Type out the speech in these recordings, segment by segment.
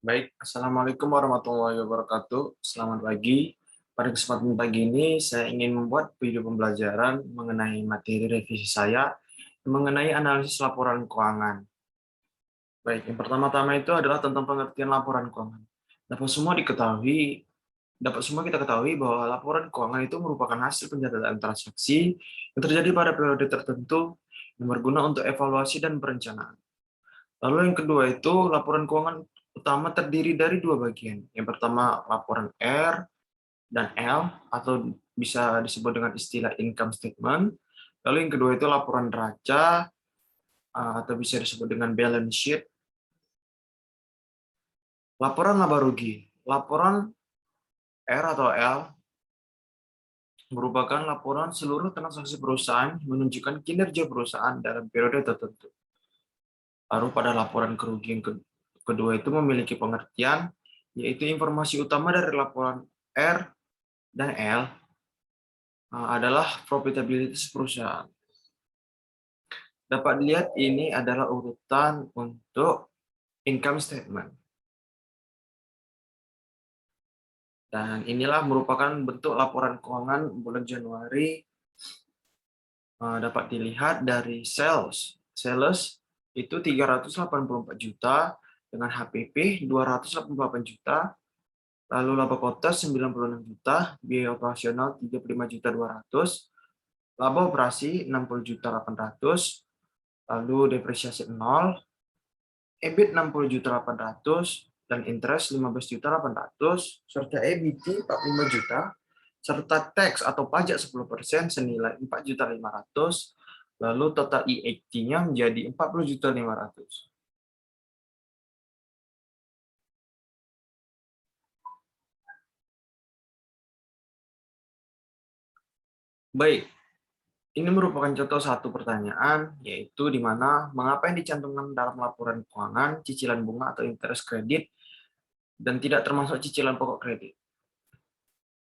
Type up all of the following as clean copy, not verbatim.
Baik, Assalamualaikum warahmatullahi wabarakatuh. Selamat pagi. Pada kesempatan pagi ini, saya ingin membuat video pembelajaran mengenai materi revisi saya mengenai analisis laporan keuangan. Baik, yang pertama-tama itu adalah tentang pengertian laporan keuangan. Dapat semua diketahui, dapat semua kita ketahui bahwa laporan keuangan itu merupakan hasil pencatatan transaksi yang terjadi pada periode tertentu yang berguna untuk evaluasi dan perencanaan. Lalu yang kedua itu laporan keuangan utama terdiri dari dua bagian. Yang pertama laporan R dan L atau bisa disebut dengan istilah income statement. Lalu yang kedua itu laporan neraca atau bisa disebut dengan balance sheet. Laporan laba rugi. Laporan R atau L merupakan laporan seluruh transaksi perusahaan menunjukkan kinerja perusahaan dalam periode tertentu. Lalu pada laporan kerugian kedua itu memiliki pengertian, yaitu informasi utama dari laporan R dan L adalah profitabilitas perusahaan. Dapat dilihat ini adalah urutan untuk income statement. Dan inilah merupakan bentuk laporan keuangan bulan Januari. Dapat dilihat dari sales. Sales itu 384 juta dengan HPP 288 juta. Lalu laba kota 96 juta, biaya operasional 35.200, laba operasi 60.800, lalu depresiasi 0, EBIT 60.800, dan interest 15.800, serta EBT 45 juta, serta tax atau pajak 10% senilai 4.500.000, lalu total EAT-nya menjadi 40.500.000. Baik, ini merupakan contoh satu pertanyaan, yaitu di mana mengapa yang dicantumkan dalam laporan keuangan, cicilan bunga atau interest kredit, dan tidak termasuk cicilan pokok kredit.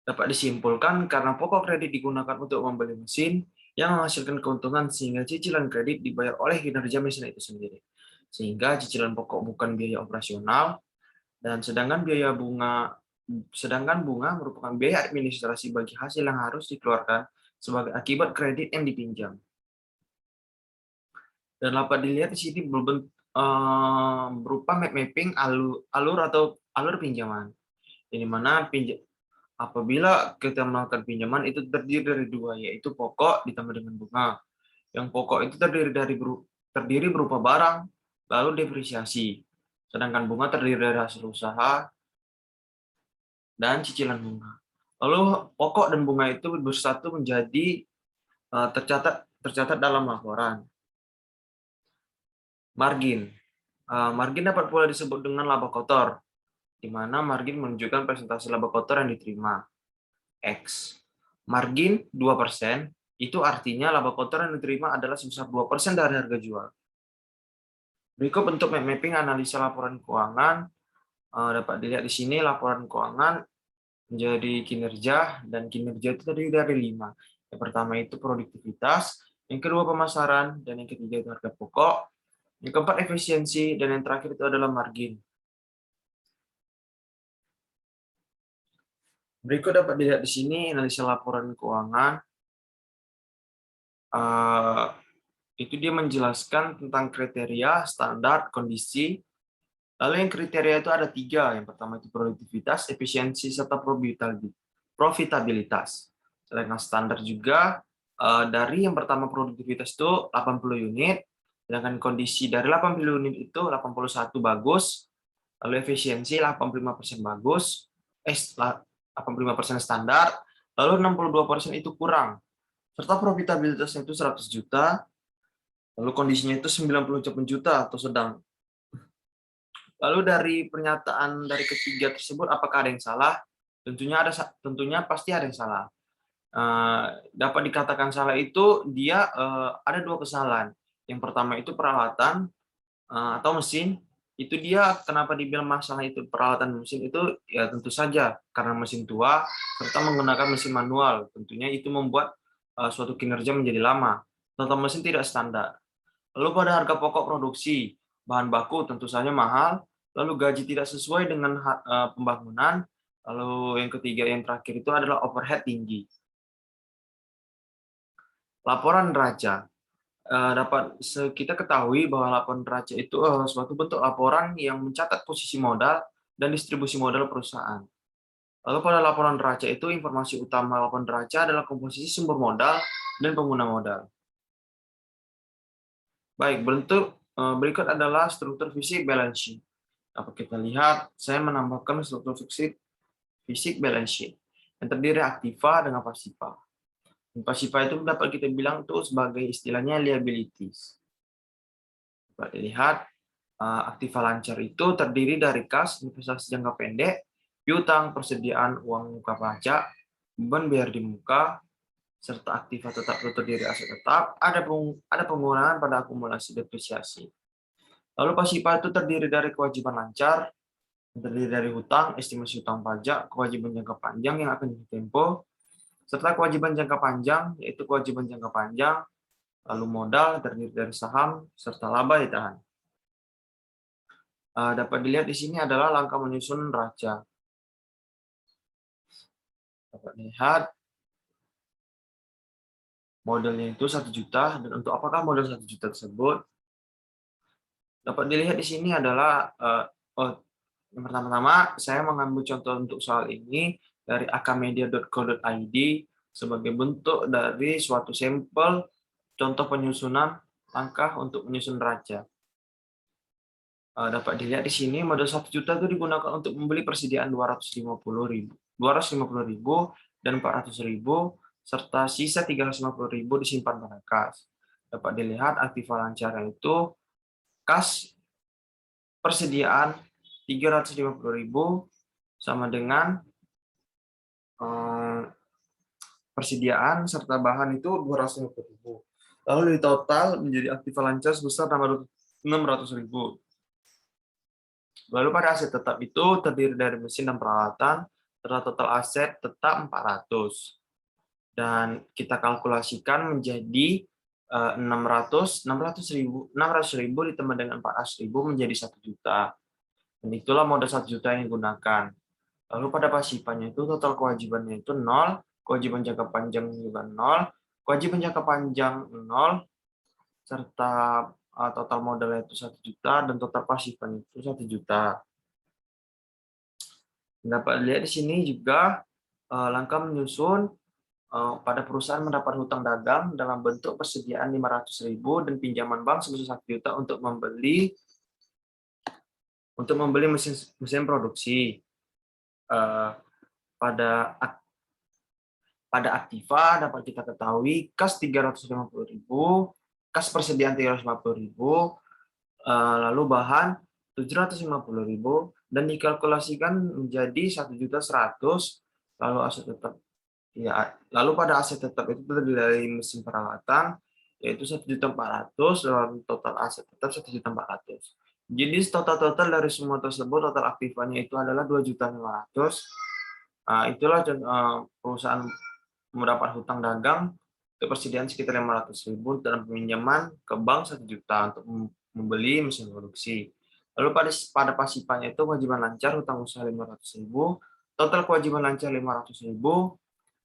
Dapat disimpulkan karena pokok kredit digunakan untuk membeli mesin yang menghasilkan keuntungan sehingga cicilan kredit dibayar oleh kinerja mesin itu sendiri. Sehingga cicilan pokok bukan biaya operasional, dan sedangkan bunga merupakan biaya administrasi bagi hasil yang harus dikeluarkan sebagai akibat kredit yang dipinjam. Dan dapat dilihat di sini berupa map mapping alur atau alur pinjaman. Di mana apabila kita melakukan pinjaman itu terdiri dari dua, yaitu pokok ditambah dengan bunga. Yang pokok itu terdiri berupa barang, lalu depresiasi. Sedangkan bunga terdiri dari hasil usaha dan cicilan bunga. Lalu pokok dan bunga itu bersatu menjadi tercatat dalam laporan. Margin. Margin dapat pula disebut dengan laba kotor, di mana margin menunjukkan presentasi laba kotor yang diterima. X. Margin 2%, itu artinya laba kotor yang diterima adalah sebesar 2% dari harga jual. Berikut bentuk mapping analisa laporan keuangan. Dapat dilihat di sini laporan keuangan menjadi kinerja, dan kinerja itu terdiri dari 5. Yang pertama itu produktivitas, yang kedua pemasaran, dan yang ketiga itu harga pokok, yang keempat efisiensi, dan yang terakhir itu adalah margin. Berikut dapat dilihat di sini analisa laporan keuangan. Itu dia menjelaskan tentang kriteria, standar, kondisi. Lalu yang kriteria itu ada 3. Yang pertama itu produktivitas, efisiensi, serta profitabilitas. Sedangkan standar juga dari yang pertama produktivitas itu 80 unit, sedangkan kondisi dari 80 unit itu 81 bagus, lalu efisiensi 85% bagus, 85% standar, lalu 62% itu kurang, serta profitabilitasnya itu 100 juta, lalu kondisinya itu 98 juta atau sedang. Lalu dari pernyataan dari ketiga tersebut, apakah ada yang salah? Tentunya pasti ada yang salah. Dapat dikatakan salah itu dia ada 2 kesalahan. Yang pertama itu peralatan atau mesin. Itu dia kenapa dibilang masalah itu peralatan mesin itu, ya tentu saja karena mesin tua serta menggunakan mesin manual. Tentunya itu membuat suatu kinerja menjadi lama. Contoh mesin tidak standar. Lalu pada harga pokok produksi, bahan baku tentu saja mahal, lalu gaji tidak sesuai dengan pembangunan, lalu yang ketiga, yang terakhir itu adalah overhead tinggi. Laporan neraca. Dapat kita ketahui bahwa laporan neraca itu suatu bentuk laporan yang mencatat posisi modal dan distribusi modal perusahaan. Lalu pada laporan neraca itu, informasi utama laporan neraca adalah komposisi sumber modal dan pengguna modal. Baik, berikut adalah struktur fisik balance sheet. Dapat kita lihat, saya menambahkan struktur fisik balance sheet yang terdiri aktiva dengan pasiva. Pasiva itu dapat kita bilang itu sebagai istilahnya liabilities. Dapat dilihat, aktiva lancar itu terdiri dari kas, investasi jangka pendek, piutang, persediaan uang muka pajak, beban biaya di muka, serta aktiva tetap terdiri aset tetap, ada pengurangan pada akumulasi depresiasi. Lalu pasiva itu terdiri dari kewajiban lancar, terdiri dari hutang, estimasi hutang pajak, kewajiban jangka panjang yang akan ditempo, serta kewajiban jangka panjang, yaitu kewajiban jangka panjang, lalu modal terdiri dari saham, serta laba ditahan. Dapat dilihat di sini adalah langkah menyusun neraca. Dapat dilihat modelnya itu 1 juta, dan untuk apakah model 1 juta tersebut? Dapat dilihat di sini adalah yang pertama-tama saya mengambil contoh untuk soal ini dari akamedia.co.id sebagai bentuk dari suatu sampel contoh penyusunan langkah untuk menyusun neraca. Dapat dilihat di sini modal 1 juta itu digunakan untuk membeli persediaan 250.000 dan 400.000, serta sisa 350.000 disimpan pada kas. Dapat dilihat aktiva lancar itu kas persediaan 350.000 sama dengan persediaan serta bahan itu 250.000. Lalu di total menjadi aktiva lancar sebesar 600.000. Lalu pada aset tetap itu terdiri dari mesin dan peralatan, serta total aset tetap 400. Dan kita kalkulasikan menjadi 600.000 ditambah dengan 400.000 menjadi 1 juta. Dan itulah modal 1 juta yang digunakan. Lalu pada pasifanya itu total kewajibannya itu 0, kewajiban jangka panjang juga 0, kewajiban jangka panjang 0, serta total modalnya itu 1 juta, dan total pasifnya itu 1 juta. Dapat dilihat di sini juga langkah menyusun pada perusahaan mendapat hutang dagang dalam bentuk persediaan 500.000 dan pinjaman bank sebesar 1 juta untuk membeli mesin produksi. Pada aktiva dapat kita ketahui kas 350.000, kas persediaan 350.000, lalu bahan 750.000, dan dikalkulasikan menjadi 1.100.000, lalu aset tetap. Ya, lalu pada aset tetap itu terdiri dari mesin peralatan, yaitu 1.400.000, lalu total aset tetap 1.400.000. Jadi total dari semua tersebut, total aktifanya itu adalah 2.500.000. Itulah perusahaan mendapat hutang dagang untuk persediaan sekitar 500.000 dan pinjaman ke bank 1 juta untuk membeli mesin produksi. Lalu pada pasifanya itu kewajiban lancar hutang usaha 500.000, total kewajiban lancar 500.000,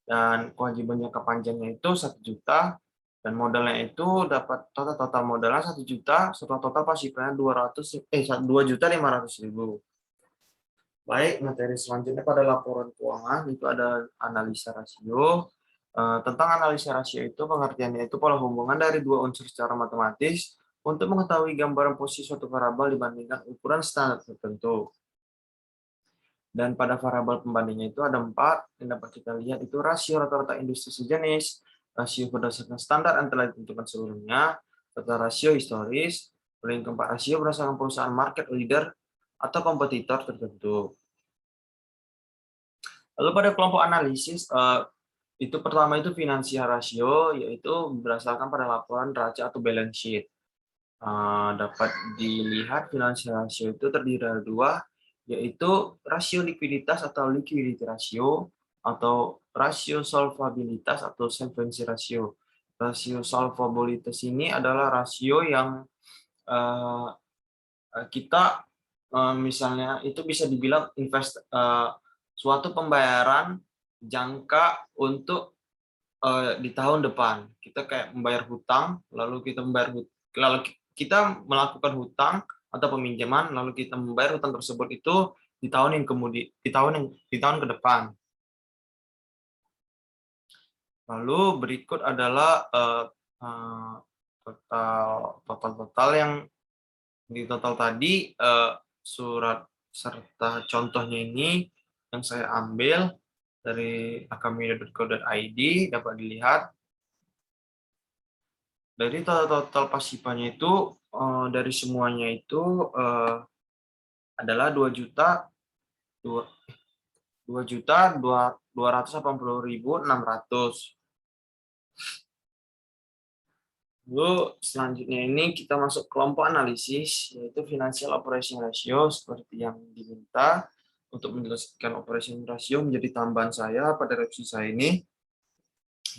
dan kewajiban jangka panjangnya itu 1 juta, dan modalnya itu dapat total modalnya 1 juta, setelah total pasifnya 2.500.000. Baik, materi selanjutnya pada laporan keuangan itu ada analisa rasio. Tentang analisa rasio itu, pengertiannya itu pola hubungan dari dua unsur secara matematis untuk mengetahui gambaran posisi suatu variabel dibandingkan ukuran standar tertentu. Dan pada variabel pembandingnya itu ada 4 yang dapat kita lihat, itu rasio rata-rata industri sejenis, rasio berdasarkan standar yang telah ditentukan sebelumnya, serta rasio historis, yang keempat rasio berdasarkan perusahaan market leader atau kompetitor tertentu. Lalu pada kelompok analisis, itu pertama itu finansial rasio, yaitu berdasarkan pada laporan neraca atau balance sheet. Dapat dilihat finansial rasio itu terdiri dari 2, yaitu rasio likuiditas atau liquidity ratio, atau rasio solvabilitas atau solvency ratio. Rasio solvabilitas ini adalah rasio yang kita misalnya itu bisa dibilang suatu pembayaran jangka untuk di tahun depan. Kita kayak membayar hutang, lalu kita melakukan hutang atau peminjaman, lalu kita membayar hutang tersebut itu di tahun yang di tahun ke depan. Lalu berikut adalah total yang di total tadi, surat serta contohnya ini yang saya ambil dari akamedia.co.id, dapat dilihat dari total pasifanya itu, dari semuanya itu adalah 2.280.600. Lalu selanjutnya ini kita masuk kelompok analisis, yaitu financial operation ratio seperti yang diminta. Untuk menjelaskan operation ratio menjadi tambahan saya pada revisi saya ini,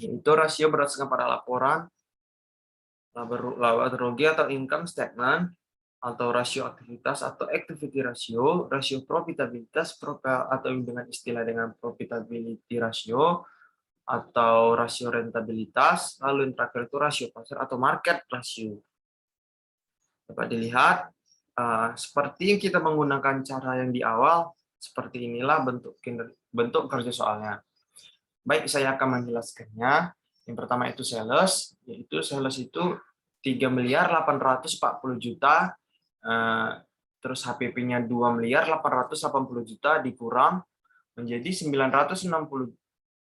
yaitu rasio berdasarkan pada laporan laba rugi atau income statement, atau rasio aktivitas atau activity ratio, rasio profitabilitas atau dengan istilah dengan profitability ratio, atau rasio rentabilitas, lalu yang terakhir itu rasio pasar atau market ratio. Dapat dilihat, seperti yang kita menggunakan cara yang di awal, seperti inilah bentuk kerja soalnya. Baik, saya akan menjelaskannya. Yang pertama itu sales, yaitu sales itu 3.840.000.000, terus HPP-nya 2.880.000.000 dikurang menjadi 960,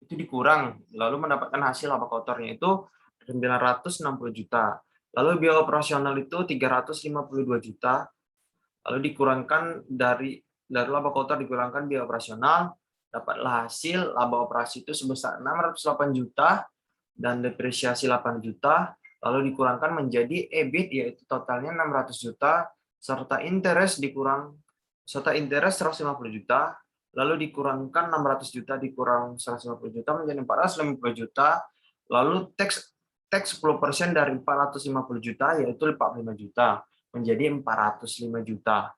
itu dikurang, lalu mendapatkan hasil laba kotornya itu 960 juta. Lalu biaya operasional itu 352 juta, lalu dikurangkan dari laba kotor dikurangkan biaya operasional, dapatlah hasil laba operasi itu sebesar 608 juta dan depresiasi 8 juta, lalu dikurangkan menjadi EBIT yaitu totalnya 600 juta serta interest 150 juta, lalu dikurangkan 600 juta dikurang 150 juta menjadi 450 juta, lalu tax 10% dari 450 juta yaitu 45 juta menjadi 405 juta.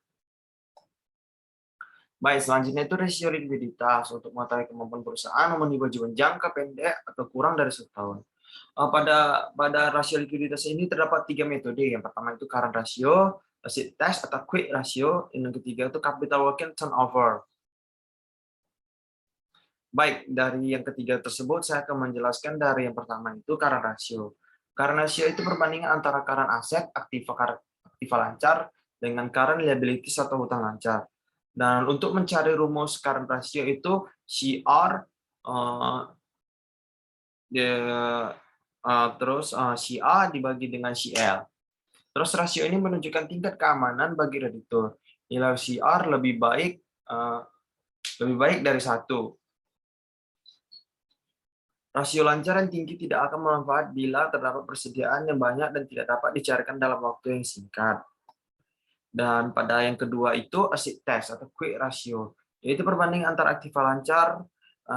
Baik, selanjutnya itu rasio likuiditas untuk mengetahui kemampuan perusahaan memenuhi kewajiban jangka pendek atau kurang dari 1 tahun. Pada rasio likuiditas ini terdapat 3 metode. Yang pertama itu current ratio, asset test atau quick ratio, yang ketiga itu capital working turnover. Baik, dari yang ketiga tersebut saya akan menjelaskan dari yang pertama itu current ratio. Current ratio itu perbandingan antara current aset aktiva lancar dengan current liabilities atau hutang lancar. Dan untuk mencari rumus current ratio itu CR terus CA dibagi dengan CL. Terus rasio ini menunjukkan tingkat keamanan bagi kreditur. Nilai CR lebih baik dari 1. Rasio lancar yang tinggi tidak akan bermanfaat bila terdapat persediaan yang banyak dan tidak dapat dicarikan dalam waktu yang singkat. Dan pada yang kedua itu asset test atau quick ratio, yaitu perbandingan antara aktiva lancar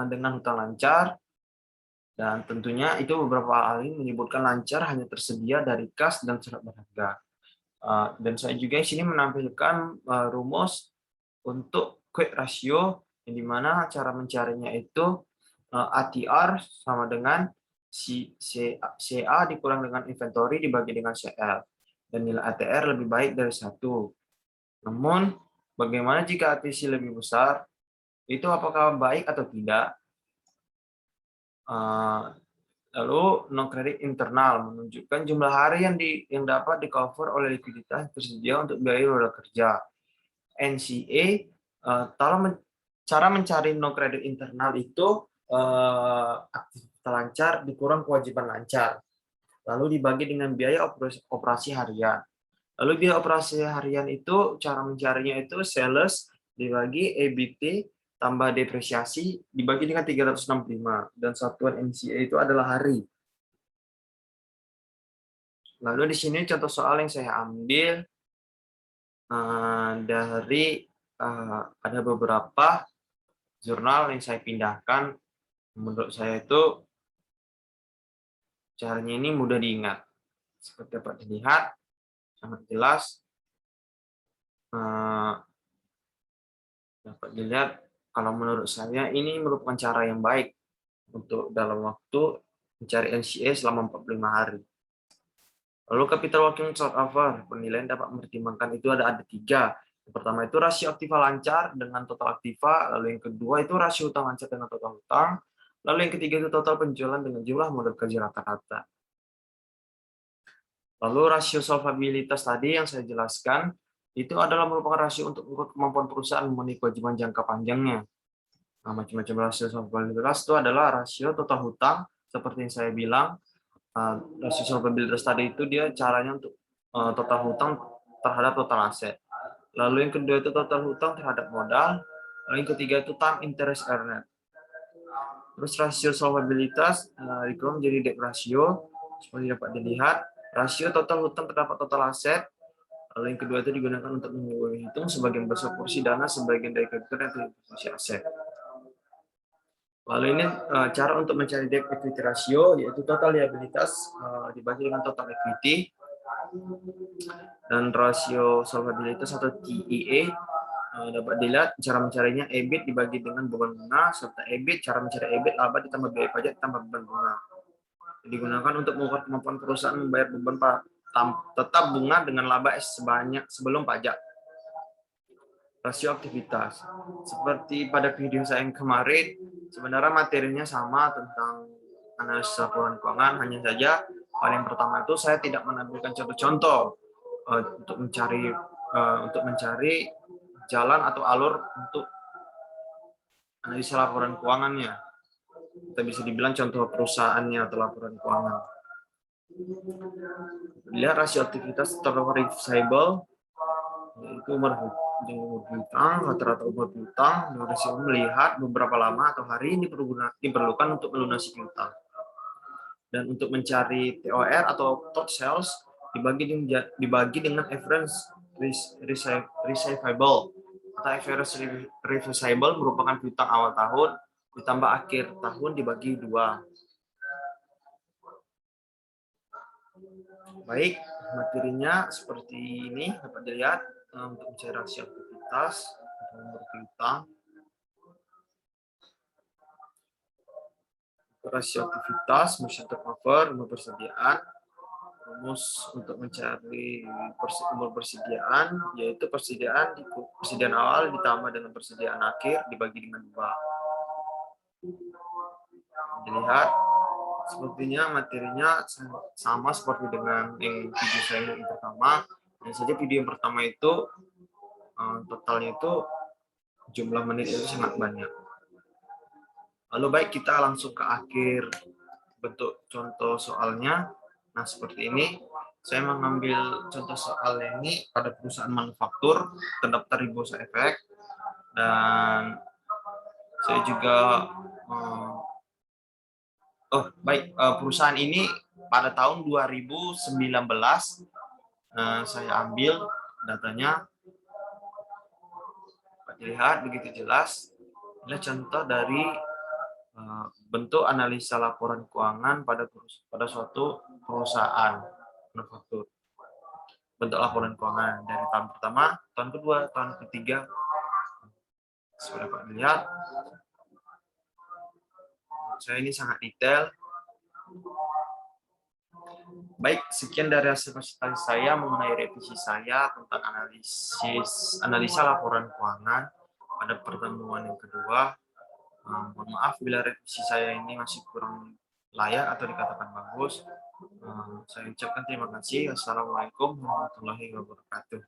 dengan hutang lancar. Dan tentunya itu beberapa ahli menyebutkan lancar hanya tersedia dari kas dan surat berharga. Dan saya juga di sini menampilkan rumus untuk quick ratio, yang dimana cara mencarinya itu ATR sama dengan CA dikurang dengan inventory dibagi dengan CL. Dan nilai ATR lebih baik dari 1. Namun, bagaimana jika ATC lebih besar? Itu apakah baik atau tidak? Lalu non kredit internal menunjukkan jumlah hari yang dapat di-cover oleh likuiditas tersedia untuk biaya roda kerja. NCA, cara mencari non kredit internal itu aktivitas lancar dikurang kewajiban lancar, lalu dibagi dengan biaya operasi harian. Lalu biaya operasi harian itu cara mencarinya itu sales dibagi EBT tambah depresiasi dibagi dengan 365, dan satuan NCA itu adalah hari. Lalu di sini contoh soal yang saya ambil dari ada beberapa jurnal yang saya pindahkan. Menurut saya itu caranya ini mudah diingat. Seperti dapat dilihat, sangat jelas. Dapat dilihat, kalau menurut saya ini merupakan cara yang baik untuk dalam waktu mencari NCA selama 45 hari. Lalu capital working turnover, penilaian dapat mempertimbangkan itu ada tiga. Yang pertama itu rasio aktiva lancar dengan total aktiva, lalu yang kedua itu rasio utang lancar dengan total utang, lalu yang ketiga itu total penjualan dengan jumlah modal kerja rata-rata. Lalu rasio solvabilitas tadi yang saya jelaskan, itu adalah merupakan rasio untuk mengukur kemampuan perusahaan memenuhi kewajiban jangka panjangnya. Nah, macam-macam rasio solvabilitas itu adalah rasio total hutang, seperti yang saya bilang. Rasio solvabilitas tadi itu dia caranya untuk total hutang terhadap total aset. Lalu yang kedua itu total hutang terhadap modal. Lalu yang ketiga itu time interest earned. Terus rasio solvabilitas dikurang menjadi debt ratio, seperti dapat dilihat. Rasio total hutang terhadap total aset. Lalu yang kedua itu digunakan untuk menghitung sebagian besar porsi dana sebagian dari kreditur dan porsi aset. Lalu ini cara untuk mencari debt equity ratio, yaitu total liabilitas dibagi dengan total equity, dan rasio solvabilitas atau TEA dapat dilihat cara mencarinya EBIT dibagi dengan beban bunga, serta EBIT cara mencari EBIT laba ditambah biaya pajak ditambah beban bunga. Digunakan untuk mengukur kemampuan perusahaan membayar beban tetap bunga dengan laba sebanyak sebelum pajak. Rasio aktivitas. Seperti pada video saya yang kemarin, sebenarnya materinya sama tentang analisis laporan keuangan, hanya saja pada yang pertama itu saya tidak menampilkan contoh-contoh untuk mencari jalan atau alur untuk analisa laporan keuangannya. Kita bisa dibilang contoh perusahaannya atau laporan keuangan. Lihat rasio aktivitas total reversible, yaitu umur hutang, rata-rata umur hutang, durasi melihat beberapa lama atau hari ini diperlukan untuk melunasi hutang. Dan untuk mencari TOR atau total sales dibagi dengan average receivable atau average receivable merupakan hutang awal tahun ditambah akhir tahun dibagi 2. Baik, materinya seperti ini dapat dilihat untuk mencari rasio aktivitas atau umur hutang. Rasio aktivitas, mesti turnover, umur persediaan. Rumus untuk mencari umur persediaan, yaitu persediaan awal ditambah dengan persediaan akhir dibagi dengan 2. Dilihat, sepertinya materinya sama seperti dengan yang video saya yang pertama. Hanya saja video yang pertama itu totalnya itu jumlah menit itu sangat banyak. Lalu baik, kita langsung ke akhir bentuk contoh soalnya. Nah, seperti ini. Saya mengambil contoh soal ini pada perusahaan manufaktur terdaftar di Bursa Efek, dan saya juga perusahaan ini pada tahun 2019 saya ambil datanya. Lihat begitu jelas. Ini contoh dari bentuk analisa laporan keuangan pada suatu perusahaan manufaktur. Bentuk laporan keuangan dari tahun pertama, tahun kedua, tahun ketiga. Sudah dapat dilihat. Saya ini sangat detail. Baik, sekian dari hasil presentasi saya mengenai revisi saya tentang analisa laporan keuangan pada pertemuan yang kedua. Mohon maaf bila revisi saya ini masih kurang layak atau dikatakan bagus. Saya ucapkan terima kasih. Assalamualaikum warahmatullahi wabarakatuh.